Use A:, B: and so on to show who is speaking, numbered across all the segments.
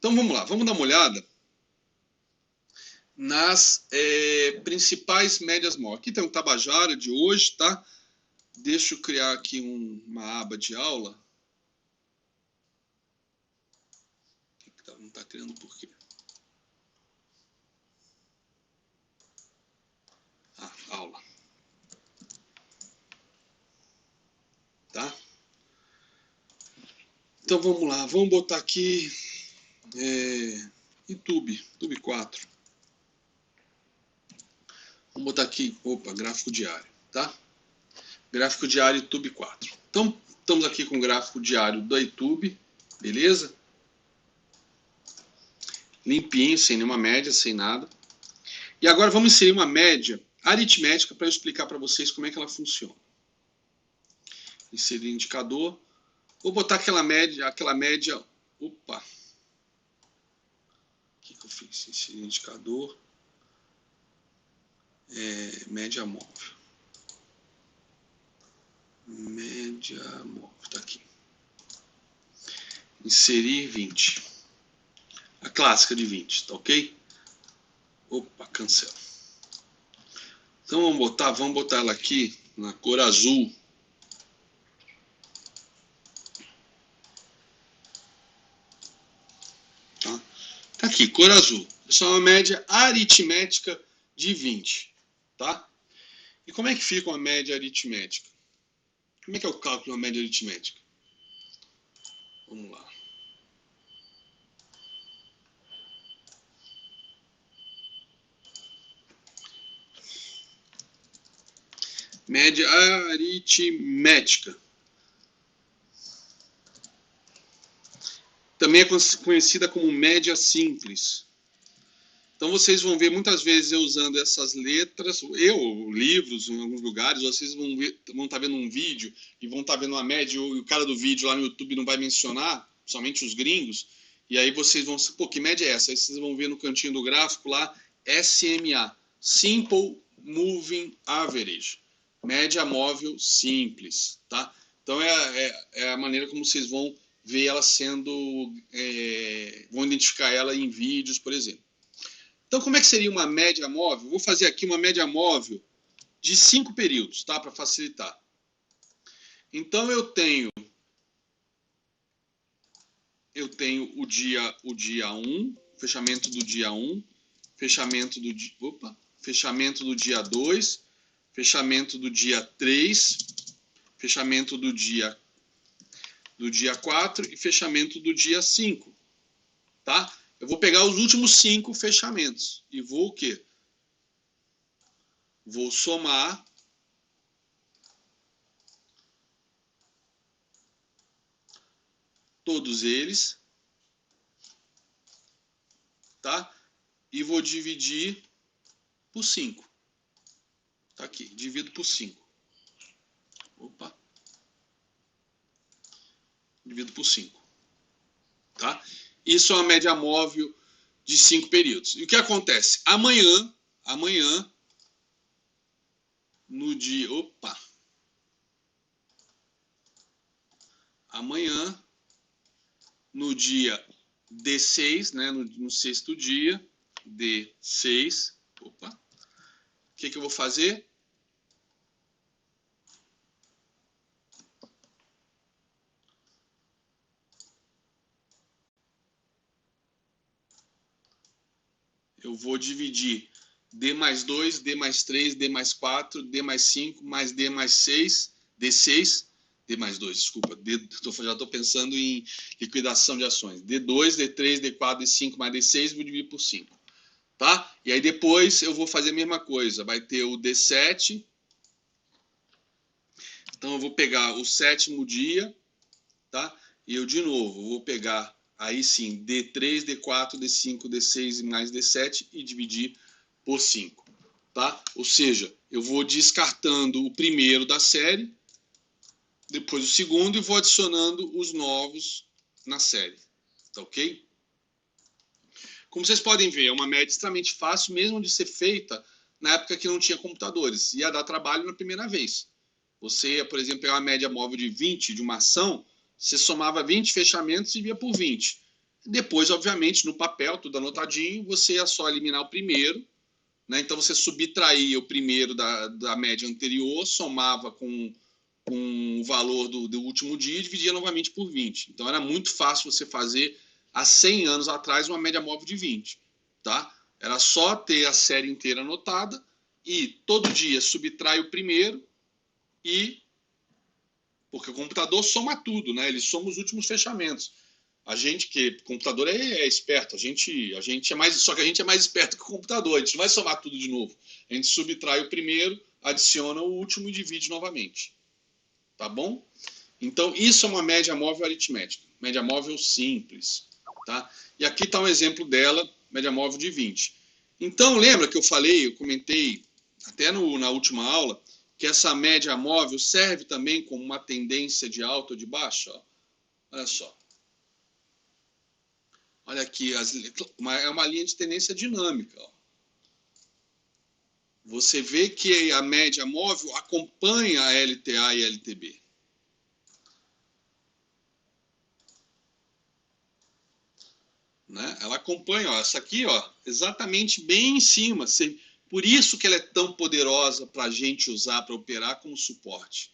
A: Então vamos lá, vamos dar uma olhada nas principais médias móveis. Aqui tem o Tabajara de hoje, tá? Deixa eu criar aqui uma aba de aula. Não está criando por quê? Aula. Tá? Então vamos lá, vamos botar aqui YouTube 4. Vamos botar aqui, gráfico diário, tá? Gráfico diário YouTube 4. Então, estamos aqui com o gráfico diário da YouTube, beleza? Limpinho, sem nenhuma média, sem nada. E agora vamos inserir uma média aritmética para eu explicar para vocês como é que ela funciona. Inserir indicador. Vou botar aquela média. Opa! O que eu fiz? Inserir indicador. Média móvel. Média móvel. Está aqui. Inserir 20. A clássica de 20, tá ok? Opa, cancela. Então vamos botar ela aqui na cor azul. Tá aqui, cor azul. Isso é uma média aritmética de 20, tá? E como é que fica uma média aritmética? Como é que é o cálculo de uma média aritmética? Vamos lá. Média aritmética. Também é conhecida como média simples. Então vocês vão ver muitas vezes eu usando essas letras, livros em alguns lugares, vocês vão estar vendo um vídeo e vão estar vendo uma média, e o cara do vídeo lá no YouTube não vai mencionar, somente os gringos, e aí vocês vão, pô, que média é essa? Aí vocês vão ver no cantinho do gráfico lá, SMA, Simple Moving Average, média móvel simples, tá? Então é a maneira como vocês vão ver ela sendo, vão identificar ela em vídeos, por exemplo. Então, como é que seria uma média móvel? Vou fazer aqui uma média móvel de 5 períodos, tá? Para facilitar. Então, eu tenho o dia 1, fechamento do dia 1, fechamento do dia 2, fechamento do dia 3, fechamento do dia 4 e fechamento do dia 5, tá? Eu vou pegar os últimos 5 fechamentos e vou o quê? Vou somar todos eles, tá? E vou dividir por 5. Tá aqui, divido por 5. Opa. Divido por 5. Tá? Isso é uma média móvel de 5 períodos. E o que acontece? Amanhã, no dia... Opa! Amanhã, no dia D6, né, no sexto dia, D6, opa, o que eu vou fazer? Eu vou dividir D mais 2, D mais 3, D mais 4, D mais 5, mais D mais 6, D6, D mais 2, desculpa, já estou pensando em liquidação de ações. D2, D3, D4, D5 mais D6, vou dividir por 5. Tá? E aí depois eu vou fazer a mesma coisa. Vai ter o D7. Então eu vou pegar o 7º dia, tá? E eu de novo vou pegar aí sim D3, D4, D5, D6 e mais D7 e dividir por 5, tá? Ou seja, eu vou descartando o primeiro da série, depois o segundo e vou adicionando os novos na série, tá ok? Como vocês podem ver, é uma média extremamente fácil, mesmo de ser feita na época que não tinha computadores. Ia dar trabalho na primeira vez. Você ia, por exemplo, pegar uma média móvel de 20 de uma ação, você somava 20 fechamentos e via por 20. Depois, obviamente, no papel, tudo anotadinho, você ia só eliminar o primeiro, né? Então você subtraía o primeiro da média anterior, somava com o valor do último dia e dividia novamente por 20. Então era muito fácil você fazer, há 100 anos atrás, uma média móvel de 20. Tá? Era só ter a série inteira anotada e todo dia subtrai o primeiro e... Porque o computador soma tudo, né? Ele soma os últimos fechamentos. A gente que computador é esperto, a gente é mais, só que a gente é mais esperto que o computador, a gente não vai somar tudo de novo. A gente subtrai o primeiro, adiciona o último e divide novamente. Tá bom? Então, isso é uma média móvel aritmética. Média móvel simples. Tá? E aqui está um exemplo dela, média móvel de 20. Então, lembra que eu comentei até na última aula, que essa média móvel serve também como uma tendência de alta ou de baixa? Ó. Olha só. Olha aqui, é uma linha de tendência dinâmica. Ó. Você vê que a média móvel acompanha a LTA e a LTB. Né? Ela acompanha, ó, essa aqui, ó, exatamente bem em cima. Por isso que ela é tão poderosa para a gente usar para operar como suporte.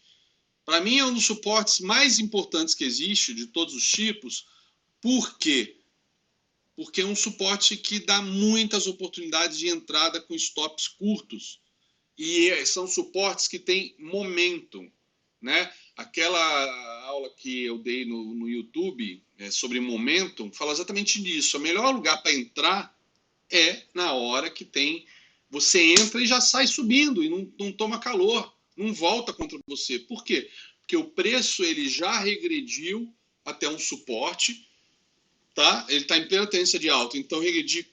A: Para mim é um dos suportes mais importantes que existe, de todos os tipos. Por quê? Porque é um suporte que dá muitas oportunidades de entrada com stops curtos. E são suportes que têm momentum. Né? Aquela aula que eu dei no YouTube sobre momentum fala exatamente disso. O melhor lugar para entrar é na hora que você entra e já sai subindo e não toma calor, não volta contra você. Por quê? Porque o preço ele já regrediu até um suporte, tá? Ele está em plena tendência de alta, então regredir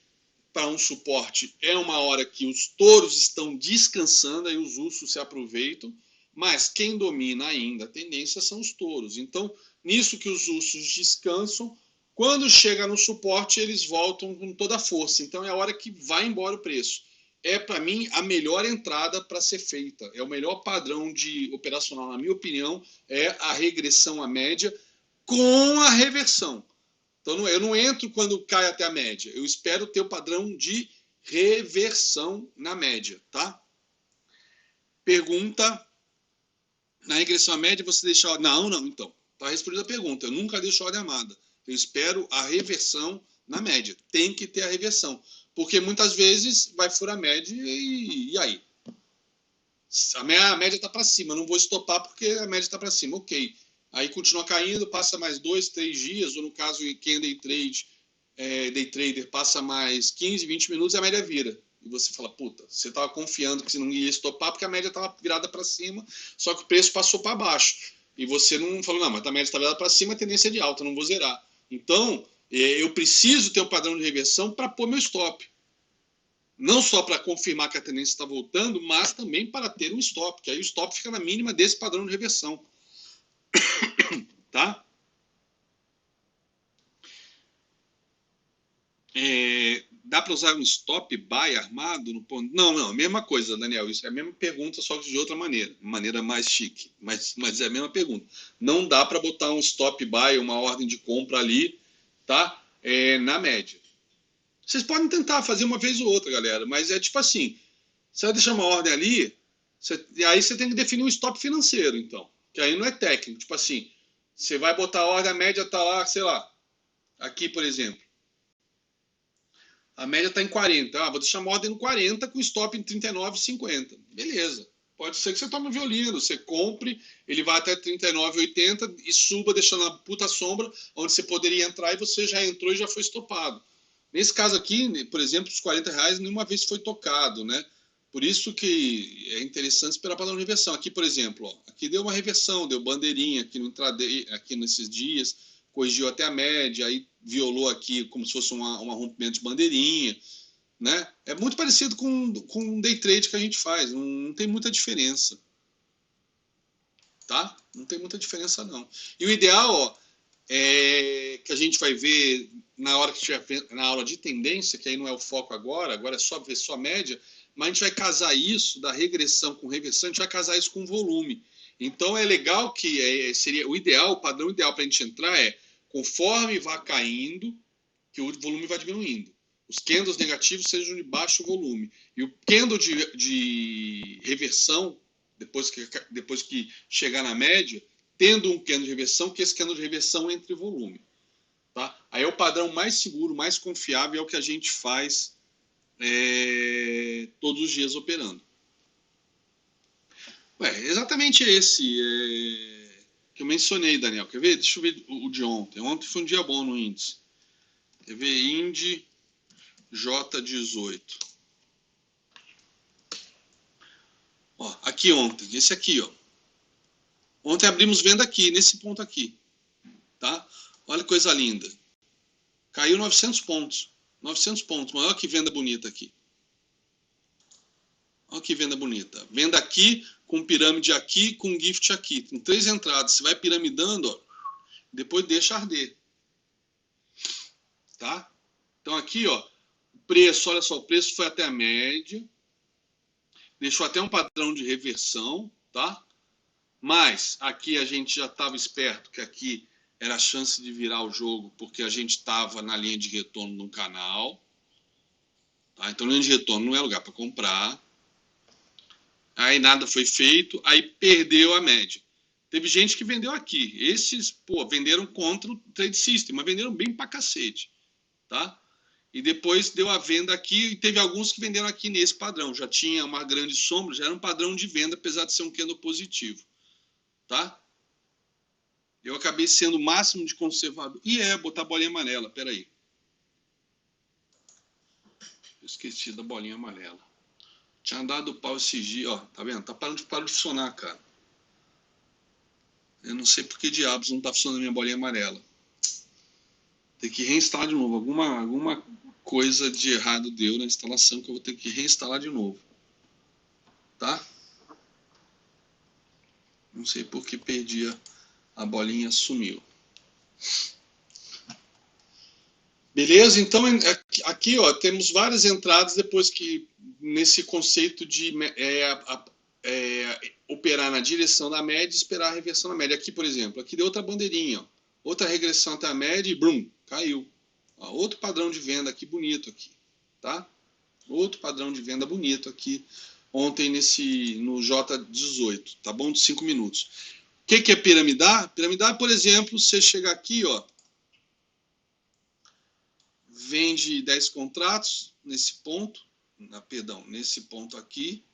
A: para um suporte é uma hora que os touros estão descansando, aí os ursos se aproveitam, mas quem domina ainda a tendência são os touros. Então, nisso que os ursos descansam, quando chega no suporte, eles voltam com toda a força. Então, é a hora que vai embora o preço. É, para mim, a melhor entrada para ser feita. É o melhor padrão de operacional, na minha opinião, é a regressão à média com a reversão. Então, eu não entro quando cai até a média. Eu espero ter o padrão de reversão na média, tá? Pergunta: na regressão à média você deixa a ordem? Não, então. Está respondida a pergunta. Eu nunca deixo a ordem armada. Eu espero a reversão na média. Tem que ter a reversão. Porque muitas vezes vai furar a média e aí? A média está para cima. Eu não vou estopar porque a média está para cima. Ok. Aí continua caindo, passa mais 2, 3 dias, ou no caso, quem é day trader, passa mais 15, 20 minutos e a média vira. E você fala, puta, você estava confiando que você não ia estopar porque a média estava virada para cima, só que o preço passou para baixo. E você não falou, não, mas a média está virada para cima, a tendência é de alta, não vou zerar. Então, eu preciso ter um padrão de reversão para pôr meu stop. Não só para confirmar que a tendência está voltando, mas também para ter um stop, que aí o stop fica na mínima desse padrão de reversão. Tá? Dá para usar um stop buy armado no ponto? Não, mesma coisa, Daniel. Isso é a mesma pergunta, só que de outra maneira mais chique. Mas é a mesma pergunta. Não dá para botar um stop buy, uma ordem de compra ali, tá? Na média. Vocês podem tentar fazer uma vez ou outra, galera, mas é tipo assim: você vai deixar uma ordem ali, e aí você tem que definir um stop financeiro, então. Que aí não é técnico. Tipo assim, você vai botar a ordem, a média está lá, sei lá, aqui, por exemplo. A média está em 40. Vou deixar uma ordem no 40 com stop em 39,50. Beleza. Pode ser que você tome um violino, você compre, ele vai até 39,80 e suba, deixando a puta sombra, onde você poderia entrar e você já entrou e já foi estopado. Nesse caso aqui, por exemplo, os R$40 nenhuma vez foi tocado, né? Por isso que é interessante esperar para dar uma reversão. Aqui, por exemplo, ó, aqui deu uma reversão, deu bandeirinha aqui no intraday, aqui nesses dias, corrigiu até a média, aí violou aqui como se fosse um rompimento de bandeirinha, né? É muito parecido com o day trade que a gente faz, não tem muita diferença, tá? Não tem muita diferença, não. E o ideal, ó, é que a gente vai ver na hora que estiver na aula de tendência, que aí não é o foco agora é só ver só a média, mas a gente vai casar isso da regressão com reversão, a gente vai casar isso com volume. Então é legal que seria o ideal, o padrão ideal para a gente entrar é, conforme vá caindo, que o volume vai diminuindo. Os candles negativos sejam de baixo volume. E o candle de reversão, depois que chegar na média, tendo um candle de reversão, que esse candle de reversão entre volume. Tá? Aí é o padrão mais seguro, mais confiável, é o que a gente faz todos os dias operando. Exatamente esse que eu mencionei, Daniel. Quer ver? Deixa eu ver o de ontem. Ontem foi um dia bom no índice. Quer ver? Índice J18. Ó, aqui ontem, esse aqui, ó. Ontem abrimos venda aqui, nesse ponto aqui. Tá? Olha que coisa linda. Caiu 900 pontos. 900 pontos. Mas olha que venda bonita aqui. Olha que venda bonita. Venda aqui, com pirâmide aqui, com gift aqui. Tem 3 entradas. Você vai piramidando, ó, depois deixa arder. Tá? Então aqui, ó, o preço, olha só, o preço foi até a média. Deixou até um padrão de reversão, tá? Mas aqui a gente já estava esperto que aqui era a chance de virar o jogo, porque a gente estava na linha de retorno no canal. Tá? Então, linha de retorno não é lugar para comprar. Aí nada foi feito, aí perdeu a média. Teve gente que vendeu aqui. Esses, venderam contra o Trade System, mas venderam bem pra cacete. Tá? E depois deu a venda aqui, e teve alguns que venderam aqui nesse padrão. Já tinha uma grande sombra, já era um padrão de venda, apesar de ser um candle positivo. Tá? Eu acabei sendo o máximo de conservador. Botar a bolinha amarela, peraí. Eu esqueci da bolinha amarela. Tinha dado pau esses dias, ó, tá vendo? Tá parando de funcionar, cara. Eu não sei por que diabos não tá funcionando a minha bolinha amarela. Tem que reinstalar de novo. Alguma coisa de errado deu na instalação que eu vou ter que reinstalar de novo. Tá? Não sei por que perdi a bolinha, sumiu. Beleza? Então, aqui, ó, temos várias entradas depois que, nesse conceito de operar na direção da média e esperar a reversão na média. Aqui, por exemplo, aqui deu outra bandeirinha, ó, outra regressão até a média e, brum, caiu. Ó, outro padrão de venda aqui bonito aqui, tá? Outro padrão de venda bonito aqui, ontem no J18, tá bom? De 5 minutos. O que é piramidar? Piramidar, por exemplo, você chega aqui, ó, vende 10 contratos nesse ponto, nesse ponto aqui,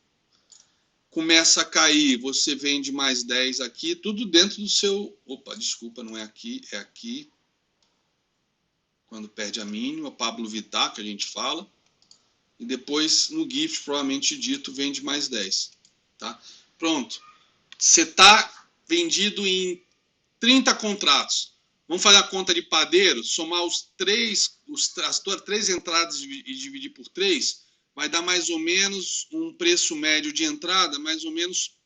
A: começa a cair, você vende mais 10 aqui, tudo dentro do seu... Opa, desculpa, não é aqui, é aqui. Quando perde a mínima, Pablo Vittar, que a gente fala. E depois, no GIFT, provavelmente dito, vende mais 10. Tá? Pronto. Você está vendido em 30 contratos. Vamos fazer a conta de padeiro, somar as 3 entradas e dividir por 3, vai dar mais ou menos um preço médio de entrada, mais ou menos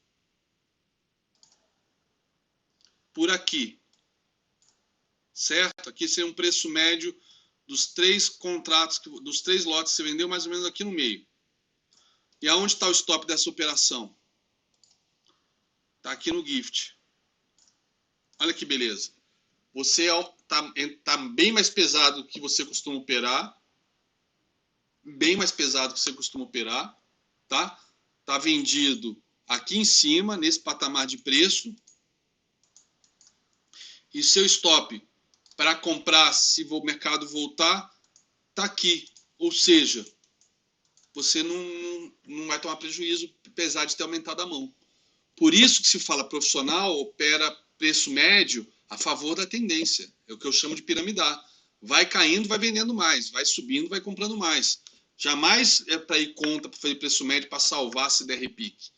A: por aqui. Certo? Aqui seria um preço médio dos 3 contratos, dos 3 lotes que você vendeu, mais ou menos aqui no meio. E aonde está o stop dessa operação? Está aqui no GIFT. Olha que beleza. Você está bem mais pesado do que você costuma operar. Bem mais pesado que você costuma operar. Tá? Tá vendido aqui em cima, nesse patamar de preço. E seu stop para comprar, se o mercado voltar, está aqui. Ou seja, você não vai tomar prejuízo, apesar de ter aumentado a mão. Por isso que se fala profissional, opera preço médio a favor da tendência. É o que eu chamo de piramidar. Vai caindo, vai vendendo mais. Vai subindo, vai comprando mais. Jamais é para ir contra, para fazer preço médio, para salvar se der repique.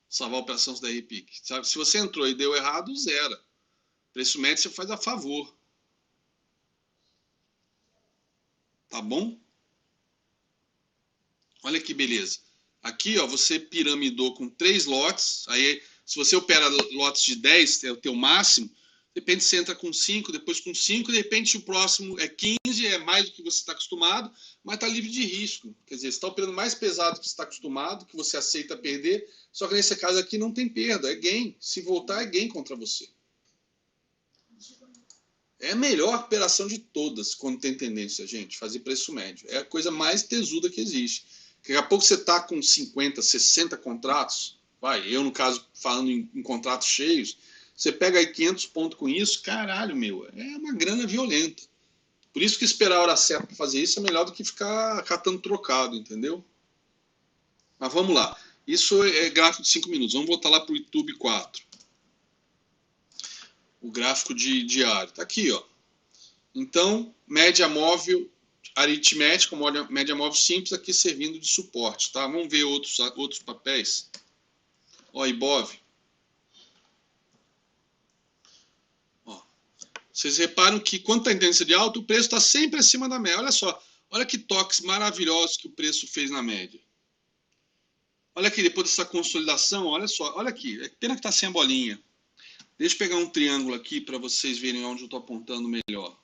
A: Salvar a operação se der repique. Sabe? Se você entrou e deu errado, zera. Preço médio você faz a favor. Tá bom? Olha que beleza. Aqui, ó, você piramidou com 3 lotes. Aí, se você opera lotes de 10, é o teu máximo. De repente você entra com 5, depois com 5, de repente o próximo é 15, é mais do que você está acostumado, mas está livre de risco. Quer dizer, você está operando mais pesado do que você está acostumado, que você aceita perder, só que nesse caso aqui não tem perda, é gain. Se voltar, é gain contra você. É a melhor operação de todas quando tem tendência, gente, fazer preço médio. É a coisa mais tesuda que existe. Daqui a pouco você está com 50, 60 contratos, eu no caso falando em contratos cheios, você pega aí 500 pontos com isso, caralho, meu, é uma grana violenta. Por isso que esperar a hora certa para fazer isso é melhor do que ficar catando trocado, entendeu? Mas vamos lá. Isso é gráfico de 5 minutos. Vamos voltar lá para o YouTube 4. O gráfico de diário. Está aqui, ó. Então, média móvel aritmética, média móvel simples, aqui servindo de suporte. Tá? Vamos ver outros papéis. Ó, Ibov. Ó. Vocês reparam que quando está em tendência de alta, o preço está sempre acima da média. Olha só. Olha que toques maravilhosos que o preço fez na média. Olha aqui, depois dessa consolidação, olha só. Olha aqui. É pena que está sem a bolinha. Deixa eu pegar um triângulo aqui para vocês verem onde eu estou apontando melhor.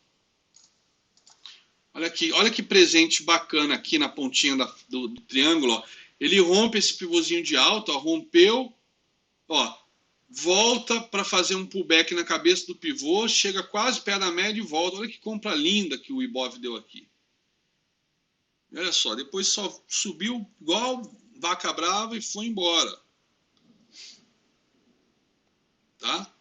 A: Olha aqui, olha que presente bacana aqui na pontinha do triângulo. Ó. Ele rompe esse pivôzinho de alta, ó, rompeu, ó, volta para fazer um pullback na cabeça do pivô, chega quase perto da média e volta. Olha que compra linda que o Ibov deu aqui. Olha só, depois só subiu igual vaca brava e foi embora. Tá?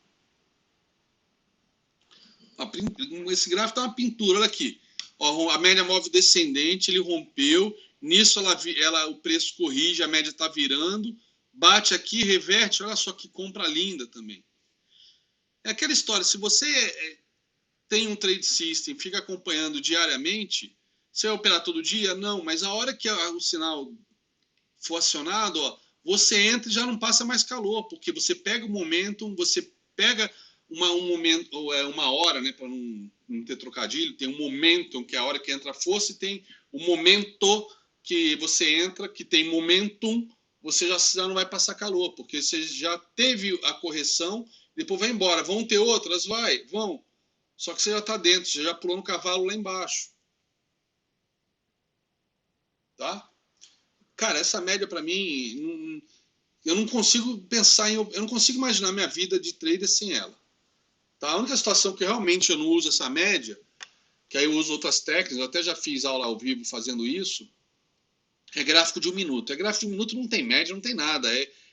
A: Esse gráfico tá uma pintura, olha aqui. Ó, a média móvel descendente, ele rompeu, nisso o preço corrige, a média está virando, bate aqui, reverte, olha só que compra linda também. É aquela história, se você tem um trade system, fica acompanhando diariamente, você vai operar todo dia? Não, mas a hora que o sinal for acionado, ó, você entra e já não passa mais calor, porque você pega o momentum, você pega uma hora, né, para não ter trocadilho, tem um momentum, que é a hora que entra a força, e tem o momento que você entra, que tem momentum, você já não vai passar calor, porque você já teve a correção, depois vai embora. Vão ter outras? Vão. Só que você já está dentro, você já pulou no cavalo lá embaixo. Tá? Cara, essa média para mim, eu não consigo pensar eu não consigo imaginar minha vida de trader sem ela. Tá? A única situação que realmente eu não uso essa média, que aí eu uso outras técnicas, eu até já fiz aula ao vivo fazendo isso, é gráfico de 1 minuto. Gráfico de 1 minuto não tem média, não tem nada,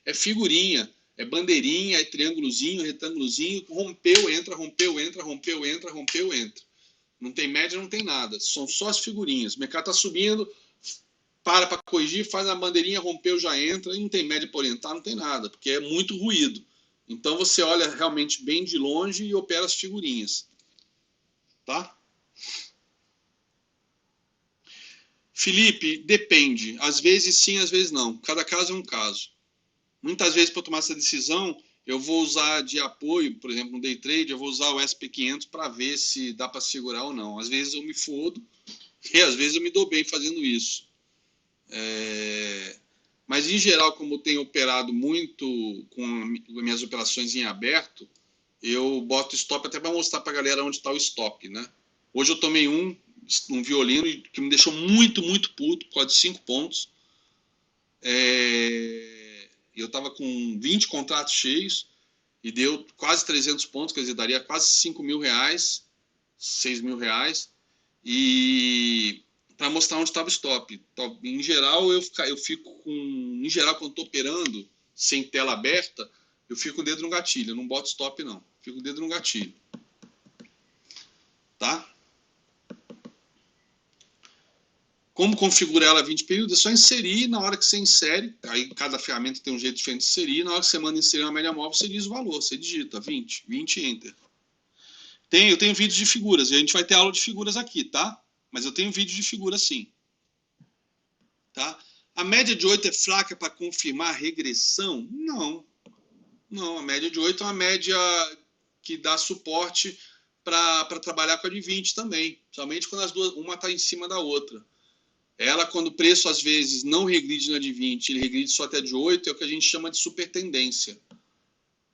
A: é figurinha, é bandeirinha, é triângulozinho, retângulozinho, rompeu, entra, rompeu, entra, rompeu, entra, rompeu, entra. Não tem média, não tem nada, são só as figurinhas. O mercado está subindo, para corrigir, faz a bandeirinha, rompeu, já entra, e não tem média para orientar, não tem nada, porque é muito ruído. Então você olha realmente bem de longe e opera as figurinhas. Tá? Felipe, depende. Às vezes sim, às vezes não. Cada caso é um caso. Muitas vezes, para tomar essa decisão, eu vou usar de apoio, por exemplo, no day trade, eu vou usar o SP500 para ver se dá para segurar ou não. Às vezes eu me fodo e às vezes eu me dou bem fazendo isso. Mas, em geral, como eu tenho operado muito com minhas operações em aberto, eu boto stop até para mostrar para a galera onde está o stop, né? Hoje eu tomei um violino que me deixou muito, muito puto, por causa de 5 pontos. Eu estava com 20 contratos cheios e deu quase 300 pontos, quer dizer, daria quase 5 mil reais, 6 mil reais. E para mostrar onde estava o stop. Em geral, eu fico com... Em geral, quando estou operando, sem tela aberta, eu fico com o dedo no gatilho. Eu não boto stop, não. Fico com o dedo no gatilho. Tá? Como configurar ela 20 períodos? É só inserir. Na hora que você insere, aí cada ferramenta tem um jeito diferente de inserir. Na hora que você manda inserir uma média móvel, você diz o valor. Você digita 20 Enter. Eu tenho vídeos de figuras. E a gente vai ter aula de figuras aqui, tá? Mas eu tenho vídeo de figura sim. Tá? A média de 8 é fraca para confirmar a regressão? Não. Não, a média de 8 é uma média que dá suporte para trabalhar com a de 20 também. Somente quando as duas, uma está em cima da outra. Ela, quando o preço às vezes não regride na de 20, ele regride só até de 8, é o que a gente chama de super tendência.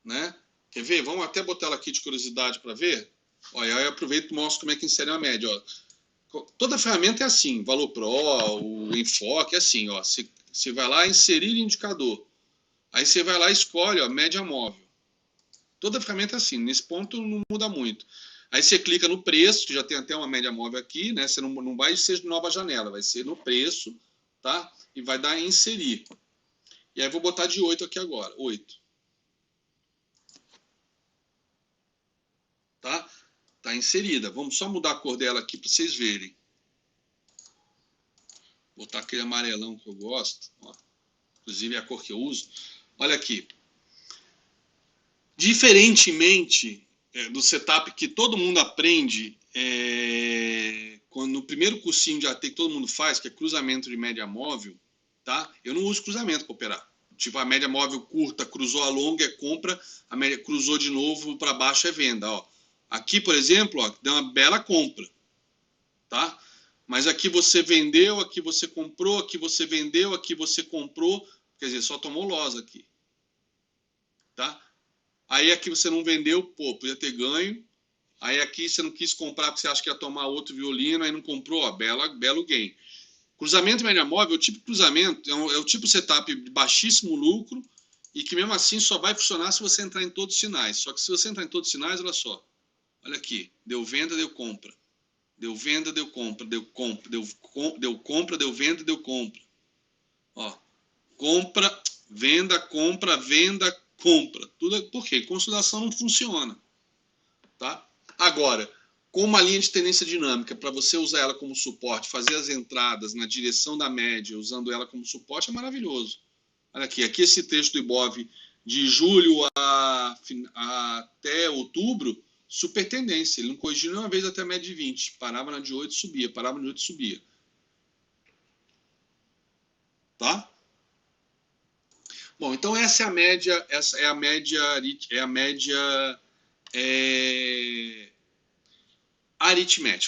A: Né? Quer ver? Vamos até botar ela aqui de curiosidade para ver? Olha, aí eu aproveito e mostro como é que insere a média. Ó. Toda ferramenta é assim, Valor Pro, o Enfoque, é assim, ó. Você vai lá inserir indicador. Aí você vai lá e escolhe, ó, média móvel. Toda ferramenta é assim, nesse ponto não muda muito. Aí você clica no preço, que já tem até uma média móvel aqui, né? Você não vai ser nova janela, vai ser no preço, tá? E vai dar em inserir. E aí eu vou botar de 8 aqui agora, 8. Tá? Tá inserida. Vamos só mudar a cor dela aqui para vocês verem. Botar aquele amarelão que eu gosto, ó. Inclusive é a cor que eu uso. Olha aqui. Diferentemente do setup que todo mundo aprende quando no primeiro cursinho de AT que todo mundo faz, que é cruzamento de média móvel, tá? Eu não uso cruzamento para operar. Tipo, a média móvel curta cruzou a longa é compra, a média cruzou de novo para baixo é venda, ó. Aqui, por exemplo, ó, deu uma bela compra, tá? Mas aqui você vendeu, aqui você comprou, aqui você vendeu, aqui você comprou, quer dizer, só tomou loss aqui, tá? Aí aqui você não vendeu, pô, podia ter ganho. Aí aqui você não quis comprar porque você acha que ia tomar outro violino, aí não comprou, ó, belo gain. Cruzamento média móvel, o tipo de cruzamento, é o tipo de setup de baixíssimo lucro e que mesmo assim só vai funcionar se você entrar em todos os sinais. Só que se você entrar em todos os sinais, olha só. Olha aqui, deu venda, deu compra. Deu venda, deu compra, deu compra, deu compra, deu venda, deu compra. Ó, compra, venda, compra, venda, compra. Tudo por quê? Consolidação não funciona, tá? Agora, com uma linha de tendência dinâmica, para você usar ela como suporte, fazer as entradas na direção da média, usando ela como suporte, é maravilhoso. Olha aqui, esse texto do Ibov de julho até outubro, super tendência. Ele não corrigiu nenhuma vez até a média de 20. Parava na de 8 subia, parava na de 8 subia. Tá? Bom, então essa é a média, aritmética.